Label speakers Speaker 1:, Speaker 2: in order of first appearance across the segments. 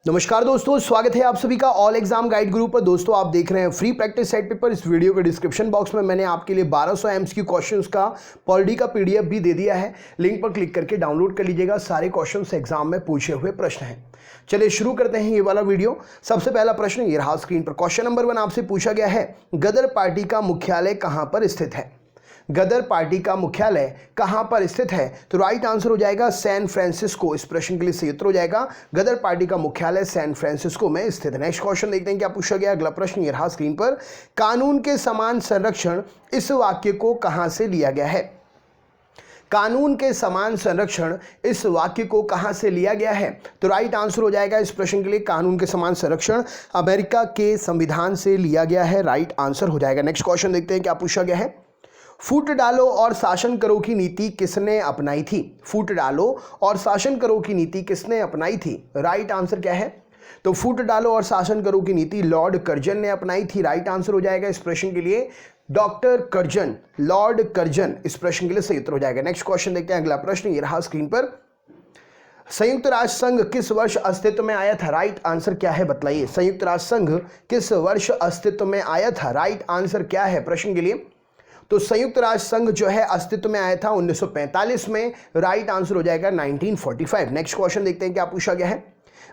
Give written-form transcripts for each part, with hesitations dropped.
Speaker 1: नमस्कार दोस्तों, स्वागत है आप सभी का ऑल एग्जाम गाइड गुरु पर। दोस्तों आप देख रहे हैं फ्री प्रैक्टिस सेट पेपर। इस वीडियो के डिस्क्रिप्शन बॉक्स में मैंने आपके लिए 1200 एमसीक्यू क्वेश्चंस का पॉलिटी का पीडीएफ भी दे दिया है। लिंक पर क्लिक करके डाउनलोड कर लीजिएगा। सारे क्वेश्चंस एग्जाम में पूछे हुए प्रश्न हैं। चलिए शुरू करते हैं ये वाला वीडियो। सबसे पहला प्रश्न ये रहा स्क्रीन पर। क्वेश्चन नंबर 1 आपसे पूछा गया है, गदर पार्टी का मुख्यालय कहां पर स्थित है? गदर पार्टी का मुख्यालय कहां पर स्थित है? तो राइट आंसर हो जाएगा सैन फ्रांसिस्को। इस प्रश्न के लिए सही उत्तर हो जाएगा गदर पार्टी का मुख्यालय सैन फ्रांसिस्को में स्थित है। नेक्स्ट क्वेश्चन देखते हैं क्या पूछा गया। अगला प्रश्न ये रहा स्क्रीन पर, कानून के समान संरक्षण इस वाक्य को कहां से लिया गया है? कानून के समान संरक्षण इस वाक्य को कहां से लिया गया है? तो राइट आंसर हो जाएगा इस प्रश्न के लिए कानून के समान संरक्षण अमेरिका के संविधान से लिया गया है। राइट आंसर हो जाएगा। नेक्स्ट क्वेश्चन देखते हैं क्या पूछा गया है। फूट डालो और शासन करो की नीति किसने अपनाई थी? फूट डालो और शासन करो की नीति किसने अपनाई थी? राइट आंसर क्या है? तो फूट डालो और शासन करो की नीति लॉर्ड कर्जन ने अपनाई थी। राइट आंसर हो जाएगा इस प्रश्न के लिए डॉक्टर कर्जन, लॉर्ड कर्जन इस प्रश्न के लिए सही उत्तर हो जाएगा। नेक्स्ट क्वेश्चन देखते हैं। अगला प्रश्न ये रहा स्क्रीन पर, संयुक्त राष्ट्र संघ किस वर्ष अस्तित्व में आया था? राइट आंसर क्या है बतलाइए। संयुक्त राष्ट्र संघ किस वर्ष अस्तित्व में आया था? राइट आंसर क्या है प्रश्न के लिए? तो संयुक्त राष्ट्र संघ जो है अस्तित्व में आया था 1945 में। राइट आंसर हो जाएगा 1945। नेक्स्ट क्वेश्चन देखते हैं क्या पूछा गया है।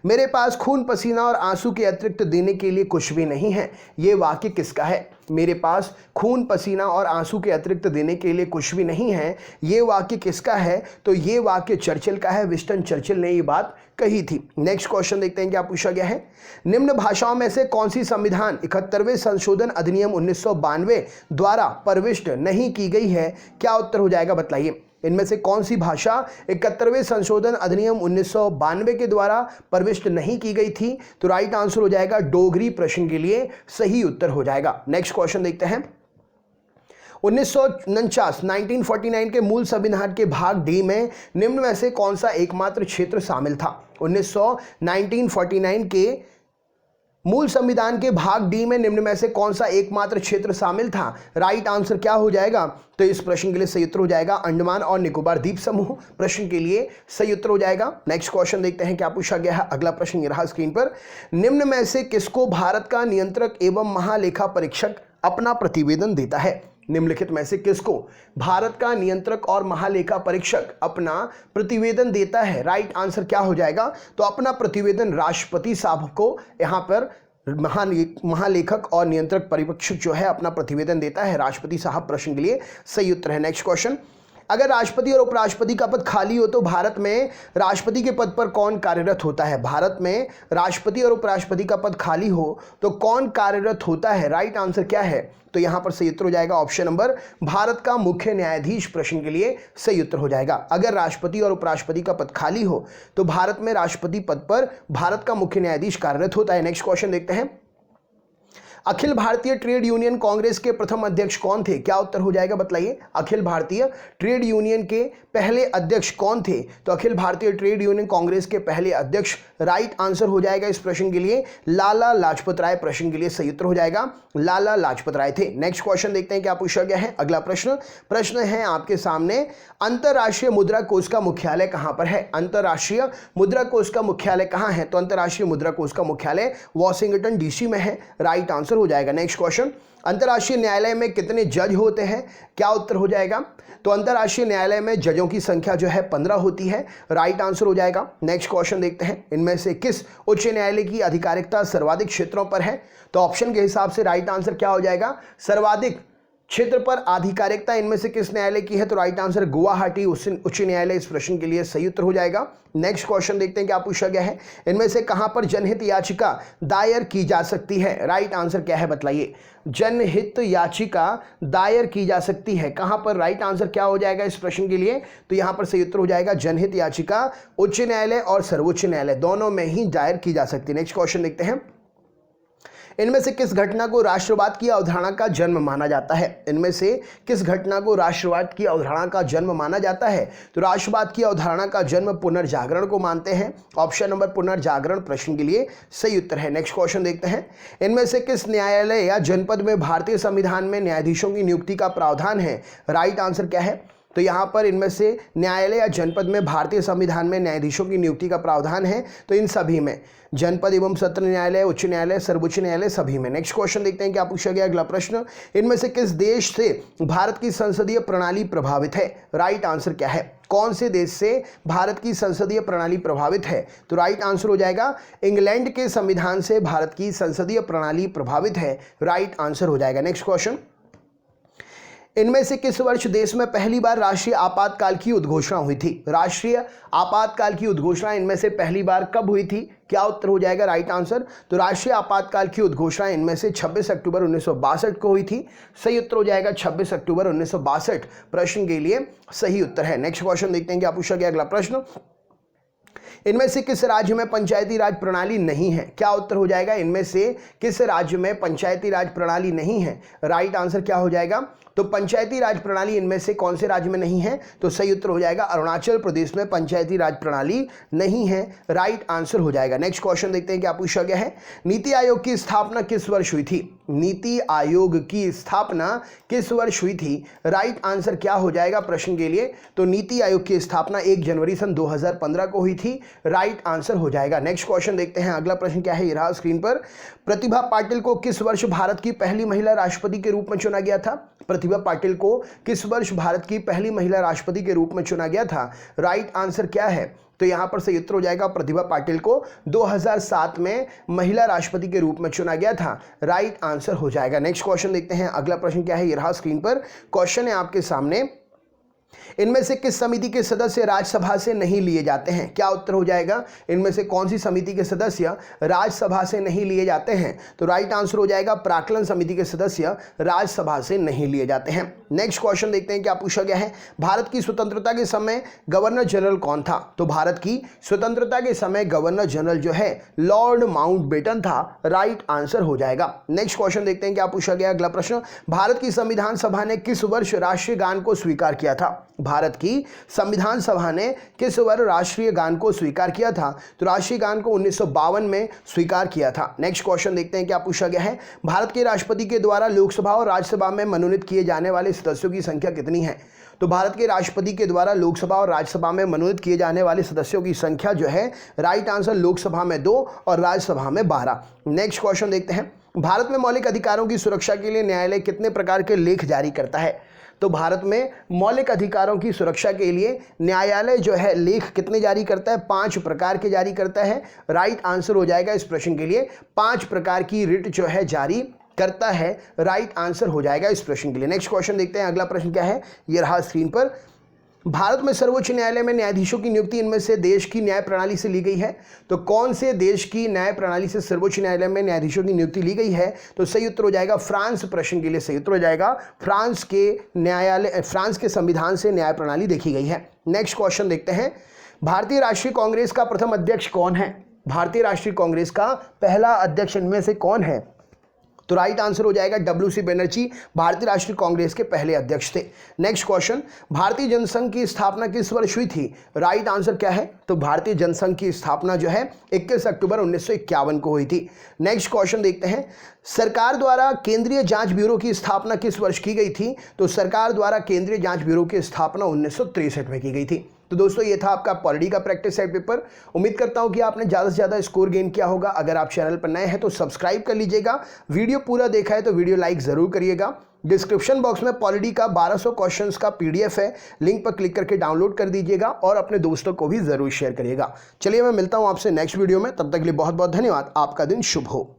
Speaker 1: मेरे पास खून पसीना और आंसू के अतिरिक्त देने के लिए कुछ भी नहीं है, ये वाक्य किसका है? मेरे पास खून पसीना और आंसू के अतिरिक्त देने के लिए कुछ भी नहीं है, ये वाक्य किसका है? तो ये वाक्य चर्चिल का है। विंस्टन चर्चिल ने ये बात कही थी। नेक्स्ट क्वेश्चन देखते हैं क्या पूछा गया है। निम्न भाषाओं में से कौन सी संविधान 71वें संशोधन अधिनियम 1992 द्वारा प्रविष्ट नहीं की गई है? क्या उत्तर हो जाएगा बतलाइए। इनमें से कौन सी भाषा 71वें संशोधन अधिनियम 1992 के द्वारा प्रविष्ट नहीं की गई थी? तो राइट आंसर हो जाएगा डोगरी प्रश्न के लिए सही उत्तर हो जाएगा। नेक्स्ट क्वेश्चन देखते हैं। 1949 के मूल संविधान के भाग डी में निम्न में से कौन सा एकमात्र क्षेत्र शामिल था? 1949 के मूल संविधान के भाग डी में निम्न में से कौन सा एकमात्र क्षेत्र शामिल था? राइट आंसर क्या हो जाएगा? तो इस प्रश्न के लिए सही उत्तर हो जाएगा अंडमान और निकोबार द्वीप समूह प्रश्न के लिए सही उत्तर हो जाएगा। नेक्स्ट क्वेश्चन देखते हैं क्या पूछा गया है। अगला प्रश्न ये रहा स्क्रीन पर, निम्न में से किसको भारत का नियंत्रक एवं महालेखा परीक्षक अपना प्रतिवेदन देता है? निम्नलिखित में से किसको भारत का नियंत्रक और महालेखा परीक्षक अपना प्रतिवेदन देता है? राइट आंसर क्या हो जाएगा? तो अपना प्रतिवेदन राष्ट्रपति साहब को यहाँ पर महालेखक और नियंत्रक परीक्षक जो है अपना प्रतिवेदन देता है राष्ट्रपति साहब प्रश्न के लिए सही उत्तर है। नेक्स्ट क्वेश्चन, अगर राष्ट्रपति और उपराष्ट्रपति का पद खाली हो तो भारत में राष्ट्रपति के पद पर कौन कार्यरत होता है? भारत में राष्ट्रपति और उपराष्ट्रपति का पद खाली हो तो कौन कार्यरत होता है? राइट आंसर क्या है? तो यहां पर सही उत्तर हो जाएगा ऑप्शन नंबर भारत का मुख्य न्यायाधीश प्रश्न के लिए सही उत्तर हो जाएगा। अगर राष्ट्रपति और उपराष्ट्रपति का पद खाली हो तो भारत में राष्ट्रपति पद पर भारत का मुख्य न्यायाधीश कार्यरत होता है। नेक्स्ट क्वेश्चन देखते हैं। अखिल भारतीय ट्रेड यूनियन कांग्रेस के प्रथम अध्यक्ष कौन थे? क्या उत्तर हो जाएगा बतलाइए। अखिल भारतीय ट्रेड यूनियन के पहले अध्यक्ष कौन थे? तो अखिल भारतीय ट्रेड यूनियन कांग्रेस के पहले अध्यक्ष राइट आंसर हो जाएगा इस प्रश्न के लिए लाला लाजपत राय प्रश्न के लिए सही उत्तर हो जाएगा लाला लाजपत राय थे। नेक्स्ट क्वेश्चन देखते हैं क्या पूछा गया है। अगला प्रश्न है आपके सामने, अंतरराष्ट्रीय मुद्रा कोष का मुख्यालय कहां पर है? अंतरराष्ट्रीय मुद्रा कोष का मुख्यालय कहां है? तो अंतरराष्ट्रीय मुद्रा कोष का मुख्यालय वॉशिंगटन डीसी में है। राइट आंसर हो जाएगा। नेक्स्ट क्वेश्चन, अंतरराष्ट्रीय न्यायालय में कितने जज होते हैं? क्या उत्तर हो जाएगा? तो अंतरराष्ट्रीय न्यायालय में जजों की संख्या जो है 15 होती है। राइट आंसर हो जाएगा। नेक्स्ट क्वेश्चन देखते हैं, इनमें से किस उच्च न्यायालय की अधिकारिकता सर्वाधिक क्षेत्रों पर है? तो ऑप्शन के हिसाब से राइट आंसर क्या हो जाएगा? सर्वाधिक क्षेत्र पर आधिकारिकता इनमें से किस न्यायालय की है? तो राइट आंसर गुवाहाटी उच्च न्यायालय इस प्रश्न के लिए सही उत्तर हो जाएगा। नेक्स्ट क्वेश्चन देखते हैं क्या पूछा गया है। इनमें से कहां पर जनहित याचिका दायर की जा सकती है? राइट आंसर क्या है बतलाइए। जनहित याचिका दायर की जा सकती है कहां पर? राइट आंसर क्या हो जाएगा इस प्रश्न के लिए? तो यहां पर सही उत्तर हो जाएगा जनहित याचिका उच्च न्यायालय और सर्वोच्च न्यायालय दोनों में ही दायर की जा सकती है। नेक्स्ट क्वेश्चन देखते हैं, इनमें से किस घटना को राष्ट्रवाद की अवधारणा का जन्म माना जाता है? इनमें से किस घटना को राष्ट्रवाद की अवधारणा का जन्म माना जाता है? तो राष्ट्रवाद की अवधारणा का जन्म पुनर्जागरण को मानते हैं। ऑप्शन नंबर पुनर्जागरण प्रश्न के लिए सही उत्तर है। नेक्स्ट क्वेश्चन देखते हैं, इनमें से किस न्यायालय या जनपद में भारतीय संविधान में न्यायाधीशों की नियुक्ति का प्रावधान है? राइट आंसर क्या है? तो यहाँ पर इनमें से न्यायालय या जनपद में भारतीय संविधान में न्यायाधीशों की नियुक्ति का प्रावधान है, तो इन सभी में जनपद एवं सत्र न्यायालय, उच्च न्यायालय, सर्वोच्च न्यायालय सभी में। नेक्स्ट क्वेश्चन देखते हैं क्या पूछा गया। अगला प्रश्न, इनमें से किस देश से भारत की संसदीय प्रणाली प्रभावित है? राइट आंसर क्या है? कौन से देश से भारत की संसदीय प्रणाली प्रभावित है? तो राइट आंसर हो जाएगा इंग्लैंड के संविधान से भारत की संसदीय प्रणाली प्रभावित है। राइट आंसर हो जाएगा। नेक्स्ट क्वेश्चन, इनमें से किस वर्ष देश में पहली बार राष्ट्रीय आपातकाल की उद्घोषणा हुई थी? राष्ट्रीय आपातकाल की उद्घोषणा इनमें से पहली बार कब हुई थी? क्या उत्तर हो जाएगा राइट आंसर? तो राष्ट्रीय आपातकाल की उद्घोषणा इनमें से 26 अक्टूबर 1962 को हुई थी। सही उत्तर हो जाएगा 26 अक्टूबर 1962 प्रश्न के लिए सही उत्तर है। नेक्स्ट क्वेश्चन देखते हैं क्या पूछा गया। अगला प्रश्न, इनमें से किस राज्य में पंचायती राज प्रणाली नहीं है? क्या उत्तर हो जाएगा? इनमें से किस राज्य में पंचायती राज प्रणाली नहीं है? राइट आंसर क्या हो जाएगा? तो पंचायती राज प्रणाली इनमें से कौन से राज्य में नहीं है? तो सही उत्तर हो जाएगा अरुणाचल प्रदेश में पंचायती राज प्रणाली नहीं है। राइट आंसर हो जाएगा। नेक्स्ट क्वेश्चन देखते हैं क्या पूछा गया है। नीति आयोग की स्थापना किस वर्ष हुई थी? नीति आयोग की स्थापना किस वर्ष हुई थी? राइट आंसर क्या हो जाएगा प्रश्न के लिए? तो नीति आयोग की स्थापना 1 जनवरी सन 2015 को हुई थी। राइट आंसर हो जाएगा। नेक्स्ट क्वेश्चन देखते हैं। अगला प्रश्न क्या है, ये रहा स्क्रीन पर। प्रतिभा पाटिल को किस वर्ष भारत की पहली महिला राष्ट्रपति के रूप में चुना गया था? प्रतिभा पाटिल को किस वर्ष भारत की पहली महिला राष्ट्रपति के रूप में चुना गया था? राइट आंसर क्या है? तो यहां पर सही उत्तर हो जाएगा प्रतिभा पाटिल को 2007 में महिला राष्ट्रपति के रूप में चुना गया था। राइट आंसर हो जाएगा। नेक्स्ट क्वेश्चन देखते हैं। अगला प्रश्न क्या है, ये रहा स्क्रीन पर। क्वेश्चन है आपके सामने, इनमें से किस समिति के सदस्य राज्यसभा से नहीं लिए जाते हैं? क्या उत्तर हो जाएगा? इनमें से कौन सी समिति के सदस्य राज्यसभा से नहीं लिए जाते हैं? तो राइट आंसर हो जाएगा प्राक्कलन समिति के सदस्य राज्यसभा से नहीं लिए जाते हैं। नेक्स्ट क्वेश्चन देखते हैं क्या पूछा गया है। भारत की स्वतंत्रता के समय गवर्नर जनरल कौन था? तो भारत की स्वतंत्रता के समय गवर्नर जनरल जो है लॉर्ड माउंटबेटन था। राइट आंसर हो जाएगा। नेक्स्ट क्वेश्चन देखते हैं क्या पूछा गया। अगला प्रश्न, भारत की संविधान सभा ने किस वर्ष राष्ट्रीय गान को स्वीकार किया था? भारत की संविधान सभा ने किस वर्ष राष्ट्रीय गान को स्वीकार किया था? तो राष्ट्रीय गान को 1952 में स्वीकार किया था। नेक्स्ट क्वेश्चन देखते हैं क्या पूछा गया है। भारत के राष्ट्रपति के द्वारा लोकसभा और राज्यसभा में मनोनीत किए जाने वाले सदस्यों की संख्या कितनी है? तो भारत के राष्ट्रपति के द्वारा लोकसभा और राज्यसभा में मनोनीत किए जाने वाले सदस्यों की संख्या जो है, राइट आंसर लोकसभा में 2 और राज्यसभा में 12। नेक्स्ट क्वेश्चन देखते हैं। भारत में मौलिक अधिकारों की सुरक्षा के लिए न्यायालय कितने प्रकार के लेख जारी करता है? तो भारत में मौलिक अधिकारों की सुरक्षा के लिए न्यायालय जो है लेख कितने जारी करता है? 5 प्रकार के जारी करता है। राइट आंसर हो जाएगा इस प्रश्न के लिए 5 प्रकार की रिट जो है जारी करता है। राइट आंसर हो जाएगा इस प्रश्न के लिए। नेक्स्ट क्वेश्चन देखते हैं। अगला प्रश्न क्या है, ये रहा स्क्रीन पर। भारत में सर्वोच्च न्यायालय में न्यायाधीशों की नियुक्ति इनमें से देश की न्याय प्रणाली से ली गई है? तो कौन से देश की न्याय प्रणाली से सर्वोच्च न्यायालय में न्यायाधीशों की नियुक्ति ली गई है? तो सही उत्तर हो जाएगा फ्रांस। प्रश्न के लिए सही उत्तर हो जाएगा फ्रांस के न्यायालय, फ्रांस के संविधान से न्याय प्रणाली देखी गई है। नेक्स्ट क्वेश्चन देखते हैं। भारतीय राष्ट्रीय कांग्रेस का प्रथम अध्यक्ष कौन है? भारतीय राष्ट्रीय कांग्रेस का पहला अध्यक्ष इनमें से कौन है? तो राइट आंसर हो जाएगा WC बनर्जी भारतीय राष्ट्रीय कांग्रेस के पहले अध्यक्ष थे। नेक्स्ट क्वेश्चन, भारतीय जनसंघ की स्थापना किस वर्ष हुई थी? राइट आंसर क्या है? तो भारतीय जनसंघ की स्थापना जो है 21 अक्टूबर 1951 को हुई थी। नेक्स्ट क्वेश्चन देखते हैं। सरकार द्वारा केंद्रीय जांच ब्यूरो की स्थापना किस वर्ष की गई थी? तो सरकार द्वारा केंद्रीय जांच ब्यूरो की स्थापना 1963 में की गई थी। तो दोस्तों ये था आपका पॉलिटी का प्रैक्टिस सेट पेपर। उम्मीद करता हूं कि आपने ज़्यादा से ज़्यादा स्कोर गेन किया होगा। अगर आप चैनल पर नए हैं तो सब्सक्राइब कर लीजिएगा। वीडियो पूरा देखा है तो वीडियो लाइक ज़रूर करिएगा। डिस्क्रिप्शन बॉक्स में पॉलिटी का 1200 क्वेश्चंस का PDF है, लिंक पर क्लिक करके डाउनलोड कर दीजिएगा और अपने दोस्तों को भी ज़रूर शेयर करिएगा। चलिए मैं मिलता हूँ आपसे नेक्स्ट वीडियो में, तब तक के लिए बहुत बहुत धन्यवाद। आपका दिन शुभ हो।